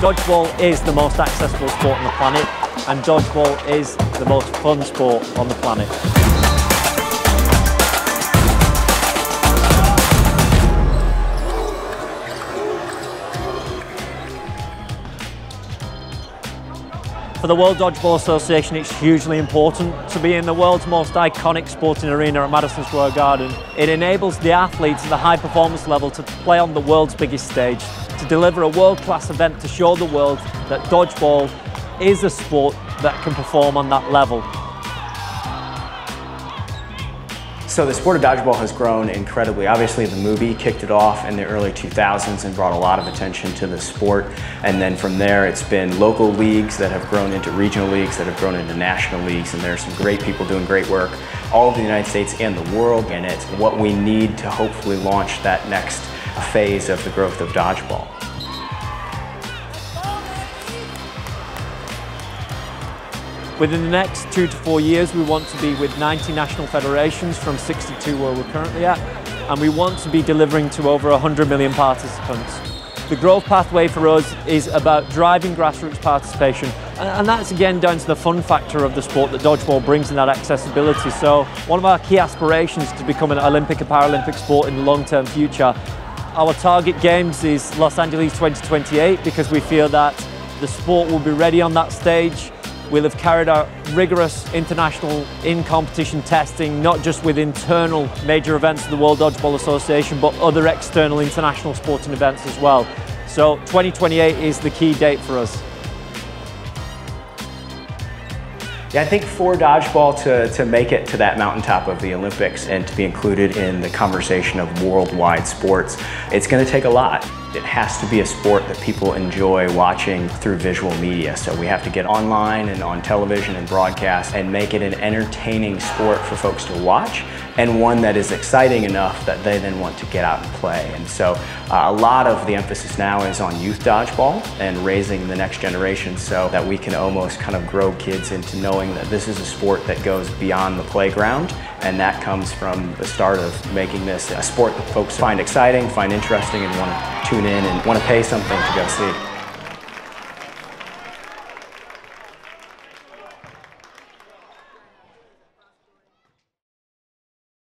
Dodgeball is the most accessible sport on the planet, and dodgeball is the most fun sport on the planet. For the World Dodgeball Association, it's hugely important to be in the world's most iconic sporting arena at Madison Square Garden. It enables the athletes at the high performance level to play on the world's biggest stage, to deliver a world-class event to show the world that dodgeball is a sport that can perform on that level. So the sport of dodgeball has grown incredibly. Obviously the movie kicked it off in the early 2000s and brought a lot of attention to the sport. And then from there it's been local leagues that have grown into regional leagues, that have grown into national leagues, and there's some great people doing great work all over the United States and the world. And it's what we need to hopefully launch that next phase of the growth of dodgeball. Within the next 2 to 4 years, we want to be with 90 national federations from 62 where we're currently at, and we want to be delivering to over 100 million participants. The growth pathway for us is about driving grassroots participation, and that's again down to the fun factor of the sport that dodgeball brings in that accessibility. So one of our key aspirations is to become an Olympic and Paralympic sport in the long-term future. Our target games is Los Angeles 2028 because we feel that the sport will be ready on that stage. We'll have carried out rigorous international in-competition testing, not just with internal major events of the World Dodgeball Association, but other external international sporting events as well. So 2028 is the key date for us. Yeah, I think for dodgeball to make it to that mountaintop of the Olympics and to be included in the conversation of worldwide sports, it's going to take a lot. It has to be a sport that people enjoy watching through visual media. So we have to get online and on television and broadcast and make it an entertaining sport for folks to watch, and one that is exciting enough that they then want to get out and play. And so a lot of the emphasis now is on youth dodgeball and raising the next generation so that we can almost kind of grow kids into knowing that this is a sport that goes beyond the playground, and that comes from the start of making this a sport that folks find exciting, find interesting, and want to tune in and want to pay something to go see.